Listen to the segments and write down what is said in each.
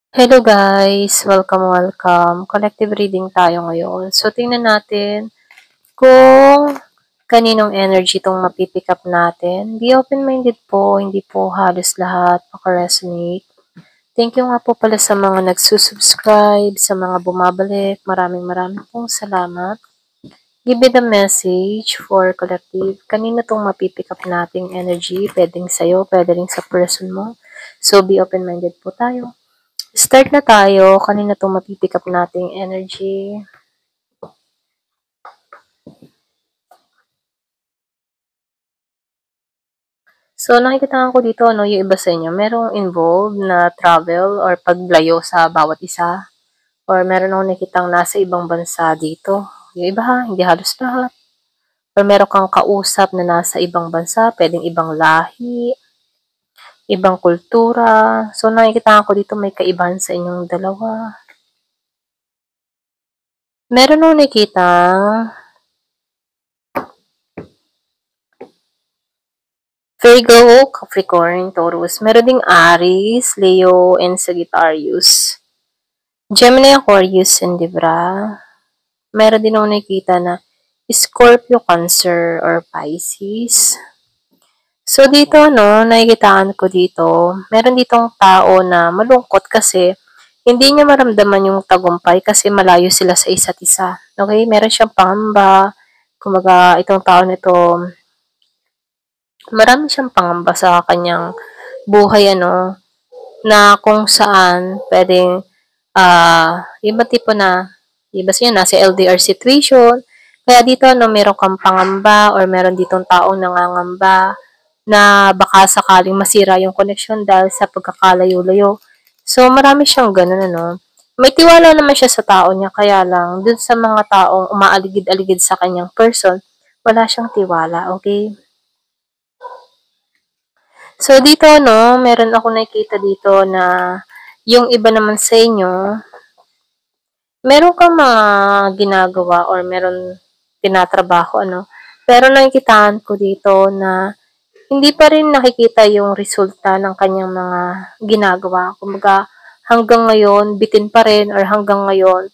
Hello guys! Welcome. Collective reading tayo ngayon. So, tingnan natin kung kaninong energy itong mapipick up natin. Be open-minded po, hindi po halos lahat makaresonate. Thank you nga po pala sa mga nagsusubscribe, sa mga bumabalik. Maraming pong salamat. Give me the message for collective. Kanino itong mapipick up nating energy? Pwedeng sa'yo, pwede rin sa person mo. So, be open-minded po tayo. Start na tayo. Kanina itong mapipick up nating energy. So, nakikita ko dito, yung iba sa inyo, merong involved na travel or paglayo sa bawat isa. Or meron akong nakitang nasa ibang bansa dito. Yung iba hindi halos lahat. Or meron kang kausap na nasa ibang bansa, pwedeng ibang lahi, ibang kultura. So, nakikita ko dito may kaibahan sa inyong dalawa. Meron akong nakitang Virgo, Capricorn, Taurus. Meron ding Aries, Leo, and Sagittarius. Gemini, Aquarius, and Libra. Meron din ako nakikita na Scorpio, Cancer, or Pisces. So, dito, nakikitaan ko dito, meron ditong tao na malungkot kasi hindi niya maramdaman yung tagumpay kasi malayo sila sa isa't isa. Okay? Meron siyang pangamba. Kumbaga, itong tao nito, marami siyang pangamba sa kanyang buhay, na kung saan pwedeng, iba tipo na, iba siya, nasa LDR situation. Kaya dito, meron kang pangamba or meron ditong taong nangangamba na baka sakaling masira yung connection dahil sa pagkakalayo-layo. So, marami siyang ganun, May tiwala naman siya sa tao niya, kaya lang, dun sa mga taong umaaligid-aligid sa kanyang person, wala siyang tiwala, okay? So, dito, meron ako nakikita dito na yung iba naman sa inyo, meron kang mga ginagawa or meron tinatrabaho, pero nakikitaan ko dito na hindi pa rin nakikita yung resulta ng kanyang mga ginagawa. Kumbaga, hanggang ngayon, bitin pa rin or hanggang ngayon,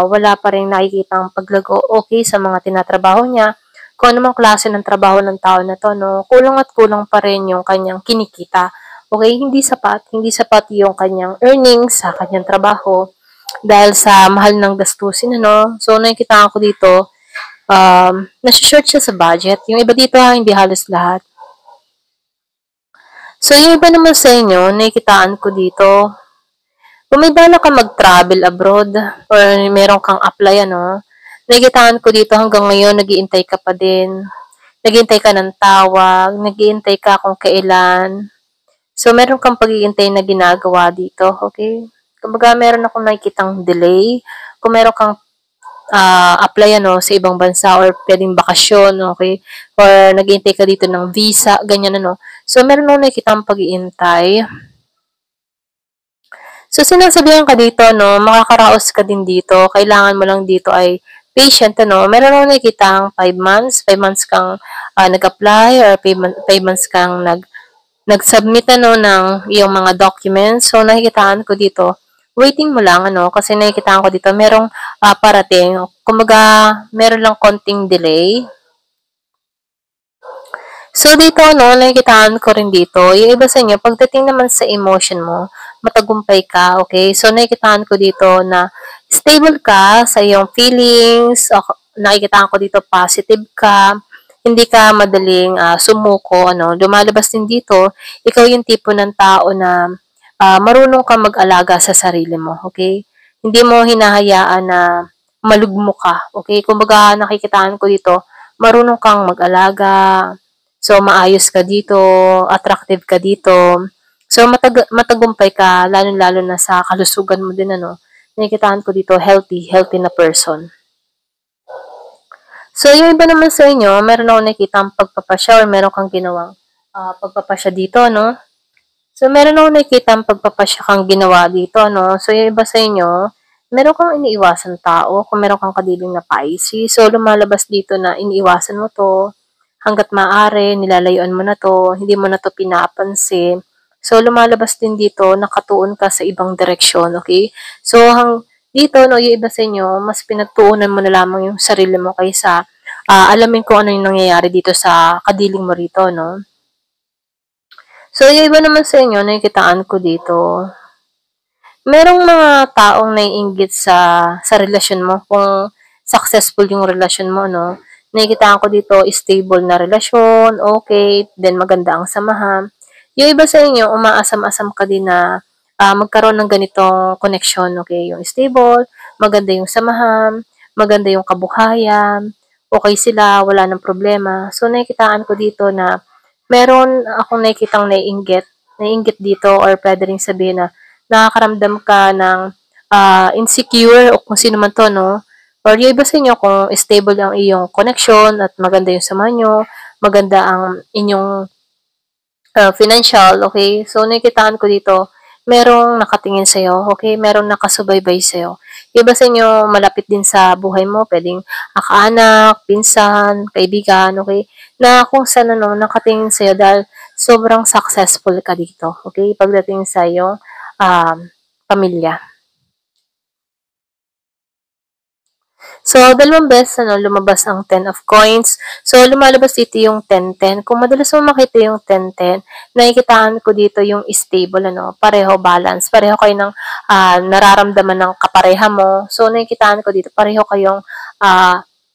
wala pa rin nakikitang paglago okay sa mga tinatrabaho niya. Kung anumang klase ng trabaho ng tao na to, kulang at kulang pa rin yung kanyang kinikita. Okay, hindi sapat yung kanyang earnings sa kanyang trabaho dahil sa mahal ng gastusin, So, nakikita ko dito, nasi-short siya sa budget. Yung iba dito, hindi halos lahat. So, yung iba naman sa inyo, nakikitaan ko dito, kung may bala ka mag-travel abroad or meron kang apply, nakikitaan ko dito hanggang ngayon, nag-iintay ka pa din. Nag-iintay ka ng tawag, nag-iintay ka kung kailan. So, meron kang pag-iintay na ginagawa dito, okay? Kumbaga, meron akong nakikitang delay. Kung meron kang apply sa ibang bansa or pwedeng bakasyon, okay? Or nag-iintay ka dito ng visa, ganyan So, meron akong nakikitang pag-iintay. So, sinasabihan ka dito, makakaraos ka din dito. Kailangan mo lang dito ay patient, Meron akong nakikitang 5 months. 5 months kang nag-apply or 5 months kang nag-submit, ng iyong mga documents. So, nakikitaan ko dito, waiting mo lang, kasi nakikitaan ko dito, merong parating. Kumbaga, meron lang konting delay. So, dito, nakikitaan ko rin dito, yung iba sa inyo, pagdating naman sa emotion mo, matagumpay ka, okay? So, nakikitaan ko dito na stable ka sa iyong feelings, nakikitaan ko dito positive ka, hindi ka madaling sumuko, lumalabas din dito, ikaw yung tipo ng tao na marunong ka mag-alaga sa sarili mo, okay? Hindi mo hinahayaan na malugmo ka, okay? Kumbaga, nakikitaan ko dito, marunong kang mag-alaga, so maayos ka dito, attractive ka dito, so matagumpay ka, lalo-lalo na sa kalusugan mo din, nakikitaan ko dito, healthy na person. So, yung iba naman sa inyo, meron ako nakikitang pagpapasya or meron kang ginawang pagpapasya dito, So, meron ako nakikitang pagpapasya kang ginawa dito, So, yung iba sa inyo, meron kang iniiwasan tao, kung meron kang kadiling na Pisces, so, lumalabas dito na iniiwasan mo to, hanggat maaari, nilalayuan mo na to, hindi mo na to pinapansin. So, lumalabas din dito, nakatuon ka sa ibang direksyon, okay? So, dito, no, yung iba sa inyo, mas pinagtuunan mo na lamang yung sarili mo kaysa alamin kung ano yung nangyayari dito sa kadiling mo rito, no? So, yung iba naman sa inyo, nakikitaan ko dito, merong mga taong naiinggit sa relasyon mo, kung successful yung relasyon mo, no? Nakikitaan ko dito, stable na relasyon, okay, then maganda ang samahan. Yung iba sa inyo, umaasam-asam ka din na magkaroon ng ganitong connection, okay? Yung stable, maganda yung samahan, maganda yung kabuhayan, okay sila, wala ng problema. So, nakikitaan ko dito na meron akong nakikitang naiinggit dito, or pwede rin sabihin na nakakaramdam ka ng insecure, o kung sino man to, no? Or yung iba sa inyo, kung stable ang iyong connection at maganda yung sama nyo, maganda ang inyong financial, okay? So, nakikitaan ko dito, merong nakatingin sa'yo, okay? Merong nakasubaybay sa'yo. Iba sa inyo, malapit din sa buhay mo, pwedeng kaanak, pinsan, kaibigan, okay? Na kung saan ano, nakatingin sa'yo dahil sobrang successful ka dito, okay? Pagdating sa iyong pamilya. So, dalawang beses lumabas ang 10 of coins. So, lumalabas dito yung 10-10. Kung madalas mo makita yung 10-10, nakikitaan ko dito yung stable, pareho balance. Pareho kayo ng nararamdaman ng kapareha mo. So, nakikitaan ko dito, pareho kayong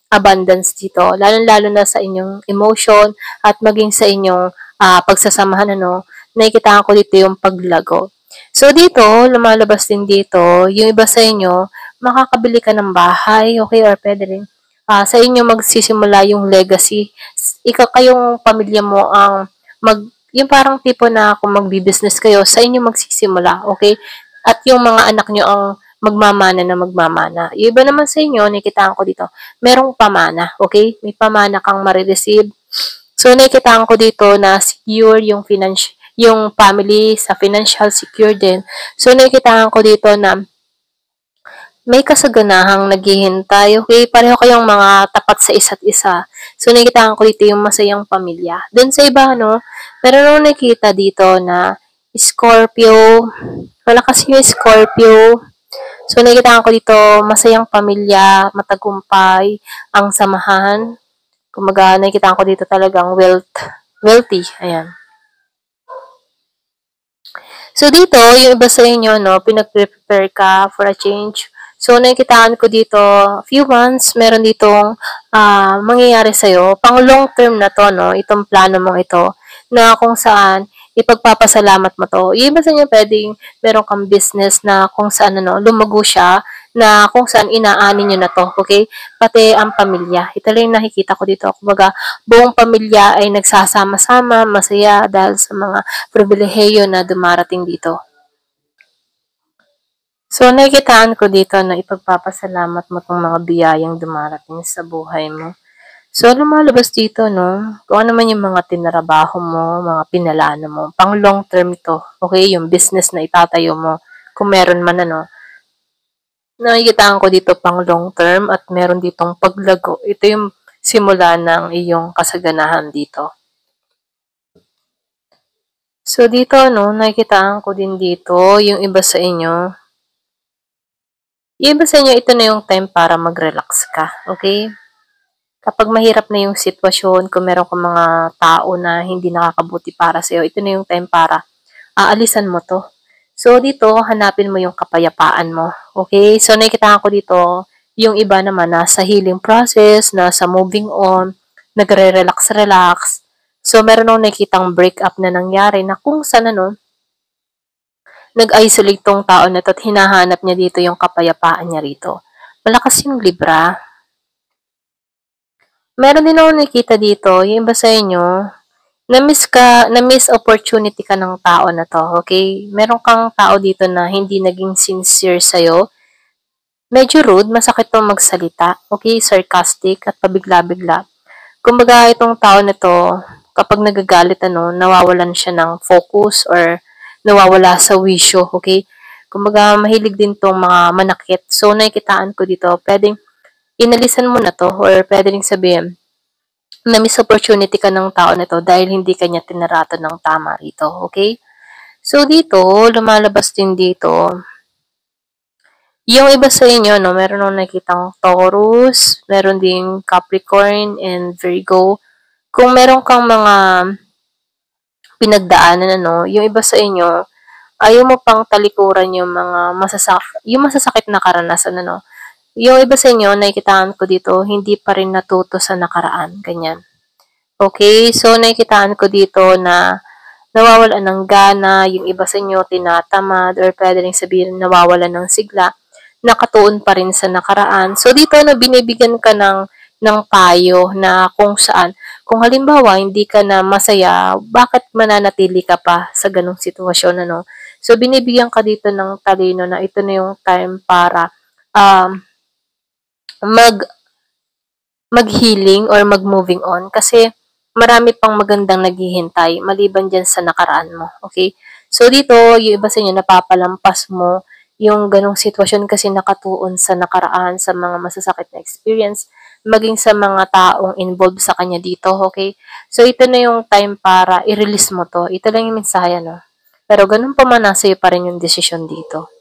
abundance dito. Lalo-lalo na sa inyong emotion at maging sa inyong pagsasamahan, nakikitaan ko dito yung paglago. So, dito, lumalabas din dito, yung iba sa inyo, makakabili ka ng bahay, okay, or pwede rin sa inyo magsisimula yung legacy. Ikaw, kayong pamilya mo ang yung parang tipo na kung magbi-business kayo, sa inyo magsisimula, okay? At yung mga anak nyo ang magmamana na magmamana. Yung iba naman sa inyo, nakikitaan ko dito, merong pamana, okay? May pamana kang marireceive. So, nakikitaan ko dito na secure yung family sa financial secure din. So, nakikitaan ko dito na may kasaganahang naghihintay, okay? Pareho kayong mga tapat sa isa't isa. So, nakikitaan ko dito yung masayang pamilya. Doon sa iba, meron akong nakita dito na Scorpio. Wala kasi yung Scorpio. So, nakikitaan ko dito masayang pamilya, matagumpay, ang samahan. Kumaga, nakikitaan ko dito talagang wealthy. Ayan. So, dito, yung iba sa inyo, pinag-prepare ka for a change. So, nakikitaan ko dito, few months, meron ditong mangyayari sa'yo. Pang long term na to, itong plano mong ito, na kung saan, ipagpapasalamat mo to. Yung iba sa inyo, pwedeng meron kang business na kung saan, lumago siya, na kung saan inaanin nyo na to, okay? Pati ang pamilya. Ito lang yung nakikita ko dito. Kumbaga, buong pamilya ay nagsasama-sama, masaya dahil sa mga pribilehiyo na dumarating dito. So, nakikitaan ko dito na ipagpapasalamat mo itong mga biyayang dumarating sa buhay mo. So, lumalabas dito, kung ano man yung mga tinarabaho mo, mga pinalano mo, pang long term to, okay? Yung business na itatayo mo, kung meron man, nakikitaan ko dito pang long term at meron ditong paglago. Ito yung simula ng iyong kasaganahan dito. So, dito, nakikitaan ko din dito, yung iba sa inyo, ito na yung time para mag-relax ka, okay? Kapag mahirap na yung sitwasyon, kung meron kang mga tao na hindi nakakabuti para sa'yo, ito na yung time para aalisan mo to. So, dito, hanapin mo yung kapayapaan mo, okay? So, nakikitaan ko dito, yung iba naman nasa healing process, nasa moving on, nagre-relax-relax. So, meron akong nakikitang breakup na nangyari na kung saan, nag-isolate tong tao na to at hinahanap niya dito yung kapayapaan niya rito. Malakas yung Libra. Meron din ako nakita dito, yung iba sa inyo, na-miss opportunity ka ng tao na to, okay? Meron kang tao dito na hindi naging sincere sa'yo. Medyo rude, masakit tong magsalita, okay? Sarcastic at pabigla-bigla. Kumbaga, itong tao na to, kapag nagagalit, nawawalan siya ng focus or nawawala sa wisyo, okay? Kumbaga, mahilig din tong mga manakit. So, nakikitaan ko dito, pwedeng inalisan mo na to or pwede rin sabihin, na miss opportunity ka ng tao na to dahil hindi kanya tinarato ng tama rito, okay? So, dito, lumalabas din dito, yung iba sa inyo, no, meron akong nakikitang Taurus, meron ding Capricorn and Virgo. Kung meron kang mga pinagdaanan, ano, yung iba sa inyo, ayaw mo pang talikuran yung mga yung masasakit na karanasan, ano. Yung iba sa inyo, nakikitaan ko dito, hindi pa rin natuto sa nakaraan, ganyan. Okay, so nakikitaan ko dito na nawawalan ng gana, yung iba sa inyo tinatamad, or pwede rin sabihin nawawalan ng sigla, nakatuon pa rin sa nakaraan. So dito na binibigyan ka ng payo na kung saan, kung halimbawa hindi ka na masaya, bakit mananatili ka pa sa ganong sitwasyon, ano? So binibigyan ka dito ng talino na ito na yung time para um, mag mag-healing or mag-moving on kasi marami pang magandang naghihintay maliban dyan sa nakaraan mo. Okay? So dito, yung iba sa inyo, napapalampas mo yung ganong sitwasyon kasi nakatuon sa nakaraan, sa mga masasakit na experience, maging sa mga taong involved sa kanya dito. Okay? So ito na yung time para i-release mo to. Ito lang yung mensahe, no? Pero ganun pa man, nasa iyo pa rin yung desisyon dito.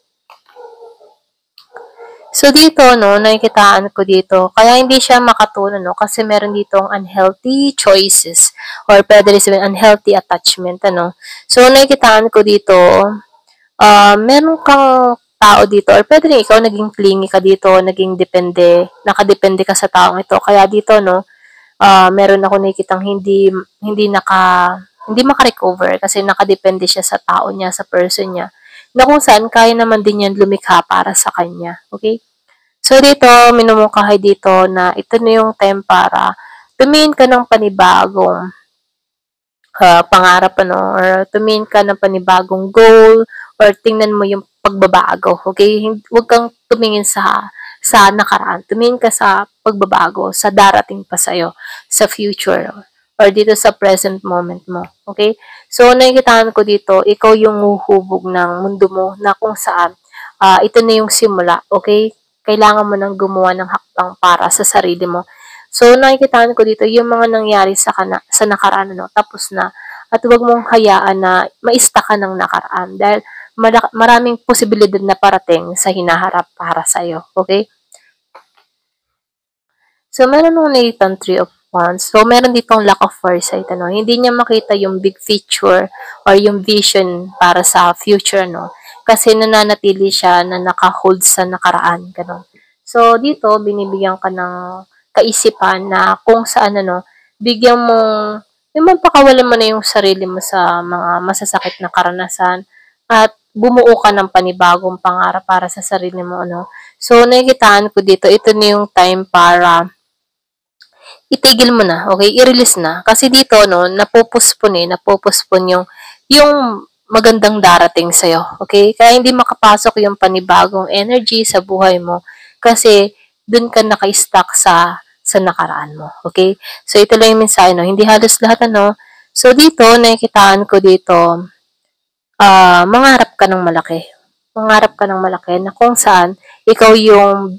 So dito, no, nakikitaan ko dito, kaya hindi siya makatulong, no, kasi meron ditong unhealthy choices or pwede rin sabihin unhealthy attachment, ano. So nakikitaan ko dito, meron kang tao dito or pwede rin ikaw naging clingy ka dito, naging nakadepende ka sa taong ito. Kaya dito, no, meron ako nakikitang hindi maka-recover kasi nakadepende siya sa tao niya, sa person niya, na kung saan kaya naman din yan lumikha para sa kanya. Okay? So, dito, minumungkahi dito na ito na yung time para tumingin ka ng panibagong pangarap, ano, or tumingin ka ng panibagong goal, or tingnan mo yung pagbabago. Okay? Huwag kang tumingin sa nakaraan. Tumingin ka sa pagbabago, sa darating pa sa'yo, sa future, or dito sa present moment mo. Okay? So, nakikitaan ko dito, ikaw yung huhubog ng mundo mo na kung saan ito na yung simula. Okay? Kailangan mo nang gumawa ng hakbang para sa sarili mo. So, nakikitaan ko dito yung mga nangyari sa nakaraan, no? Tapos na. At huwag mong hayaan na maista ka ng nakaraan dahil maraming posibilidad na parating sa hinaharap para sa'yo. Okay? So, meron nung nakitang 3 of Wands. So, meron ditong lack of foresight, ano. Hindi niya makita yung big picture or yung vision para sa future, no. Kasi nananatili siya na naka-hold sa nakaraan, ganun. So, dito, binibigyan ka ng kaisipan na kung saan, ano, bigyan mong, yung mapakawalan mo na yung sarili mo sa mga masasakit na karanasan at bumuo ka ng panibagong pangarap para sa sarili mo, ano. So, nakikitaan ko dito, ito na yung time para itigil mo na, okay? I-release na. Kasi dito, no, napopospone yung magandang darating sa'yo, okay? Kaya hindi makapasok yung panibagong energy sa buhay mo kasi dun ka naka-stuck sa nakaraan mo, okay? So, ito lang yung mensahe, no? Hindi halos lahat, ano? So, dito, nakikitaan ko dito, mangarap ka ng malaki. Mangarap ka ng malaki na kung saan ikaw yung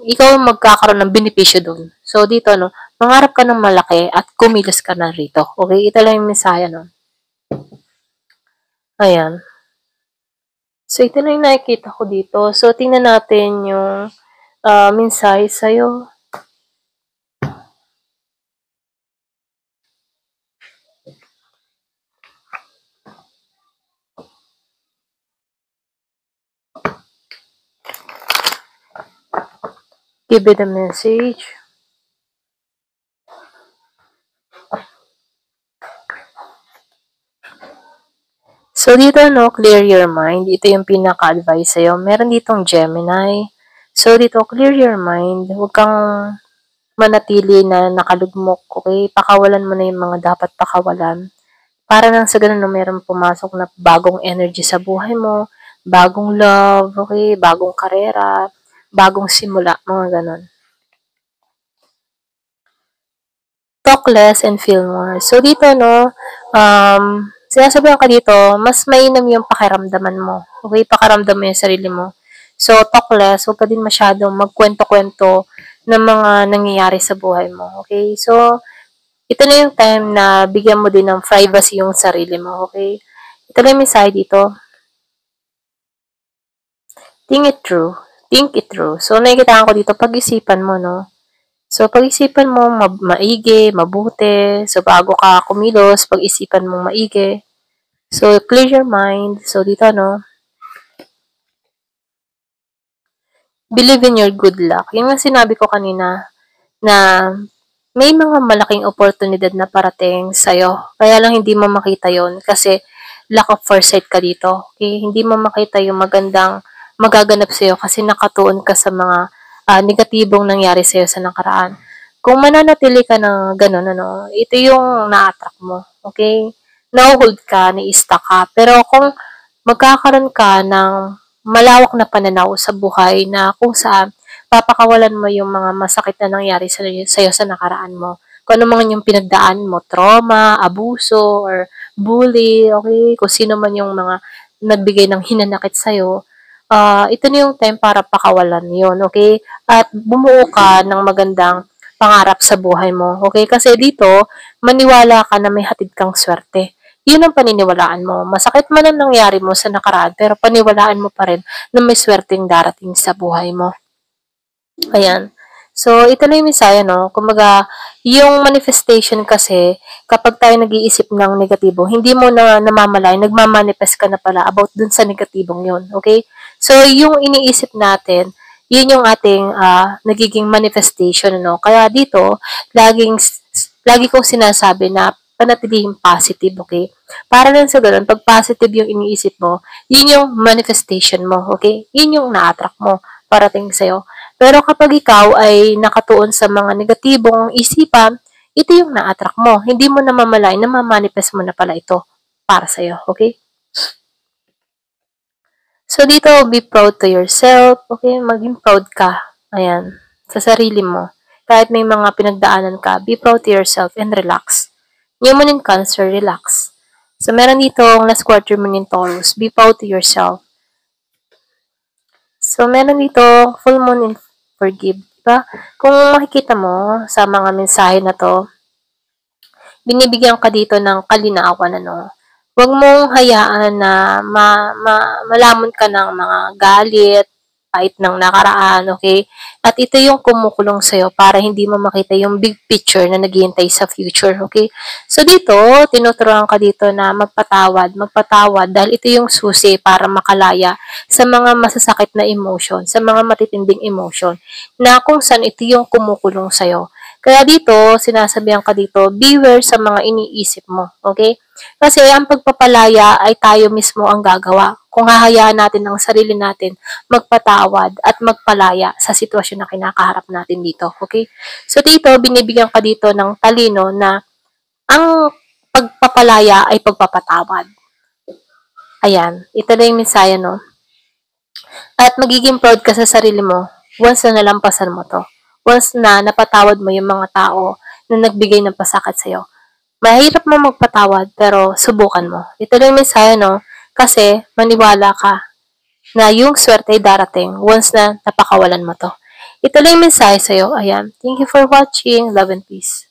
ikaw magkakaroon ng benepisyo dun. So, dito, no, mangarap ka ng malaki at kumilos ka na rito. Okay? Ito lang yung mensahe, no? Ayan. So, ito na yung nakikita ko dito. So, tingnan natin yung mensahe sa'yo. Give it a message. So, dito, no, clear your mind. Ito yung pinaka-advice sa'yo. Meron ditong Gemini. So, dito, clear your mind. Huwag kang manatili na nakalugmok, okay? Pakawalan mo na yung mga dapat pakawalan. Para nang sa ganun, no, meron pumasok na bagong energy sa buhay mo, bagong love, okay? Bagong karera, bagong simula, mga ganun. Talk less and feel more. So, dito, no, sinasabihan ka dito, mas mainam yung pakiramdaman mo. Okay? Pakiramdam mo yung sarili mo. So, talk less. Huwag ka din masyadong magkwento-kwento ng mga nangyayari sa buhay mo. Okay? So, ito na yung time na bigyan mo din ng privacy yung sarili mo, okay? Ito na yung mensahe dito. Think it through. Think it through. So, nakikita ko dito, pag-isipan mo, no? So, pag-isipan mo maigi, mabuti. So, bago ka kumilos, pag-isipan mo maigi. So, clear your mind. So, dito, no? Believe in your good luck. Yung sinabi ko kanina, na may mga malaking oportunidad na parating sa'yo. Kaya lang hindi mo makita yon kasi lack of foresight ka dito. Okay? Hindi mo makita yung magandang magaganap sa'yo kasi nakatuon ka sa mga negatibong nangyari sa'yo sa nakaraan. Kung mananatili ka ng ganun, ito yung na-attract mo. Okay? Na-hold ka, ni-stuck ka. Pero kung magkakaroon ka ng malawak na pananaw sa buhay na kung saan papakawalan mo yung mga masakit na nangyari sa'yo sa nakaraan mo. Kung ano man yung pinagdaan mo, trauma, abuso, or bully, okay? Kung sino man yung mga nagbigay ng hinanakit sa'yo, ito na yung time para pakawalan yun, okay? At bumuo ka ng magandang pangarap sa buhay mo, okay? Kasi dito, maniwala ka na may hatid kang swerte. Yun ang paniniwalaan mo. Masakit man ang nangyari mo sa nakaraan, pero paniwalaan mo pa rin na may swerteng darating sa buhay mo. Ayan. So, ito na yung misaya, no? Kumbaga, yung manifestation kasi, kapag tayo nag-iisip ng negatibo, hindi mo na namamalay, nagmamanifest ka na pala about dun sa negatibong yun, okay? So, yung iniisip natin, yun yung ating nagiging manifestation, no? Kaya dito, lagi kong sinasabi na panatilihing positive, okay? Para lang sa ganun, pag positive yung iniisip mo, yun yung manifestation mo, okay? Yun yung na-attract mo parating sa'yo. Pero kapag ikaw ay nakatuon sa mga negatibong isipan, ito yung na-attract mo. Hindi mo namamalay na mamanifest mo na pala ito para sa'yo. Okay? So, dito, be proud to yourself. Okay? Maging proud ka. Ayan. Sa sarili mo. Kahit may mga pinagdaanan ka, be proud to yourself and relax. New Moon in Cancer, relax. So, meron dito ang last quarter moon in Taurus. Be proud to yourself. So, meron dito full moon in Forgive. Diba? Kung makikita mo sa mga mensahe na to, binibigyan ka dito ng kalinaawan, Huwag mong hayaan na malamon ka ng mga galit, pait ng nakaraan, okay? At ito yung kumukulong sa'yo para hindi mo makita yung big picture na naghihintay sa future, okay? So dito, tinuturuan ka dito na magpatawad dahil ito yung susi para makalaya sa mga masasakit na emotion, sa mga matitinding emotion, na kung saan ito yung kumukulong sa'yo. Kaya dito, sinasabihan ka dito, beware sa mga iniisip mo, okay? Kasi ang pagpapalaya ay tayo mismo ang gagawa. Kung hahayaan natin ang sarili natin magpatawad at magpalaya sa sitwasyon na kinakaharap natin dito. Okay? So dito, binibigyan ka dito ng talino na ang pagpapalaya ay pagpapatawad. Ayan. Ito na yung mensahe, no? At magiging proud ka sa sarili mo once na nalampasan mo to. Once na napatawad mo yung mga tao na nagbigay ng pasakit sa'yo. Mahirap mo magpatawad, pero subukan mo. Ito lang yung mensahe, no? Kasi, maniwala ka na yung swerte ay darating once na napakawalan mo to. Ito lang yung mensahe sa'yo. Ayan. Thank you for watching. Love and peace.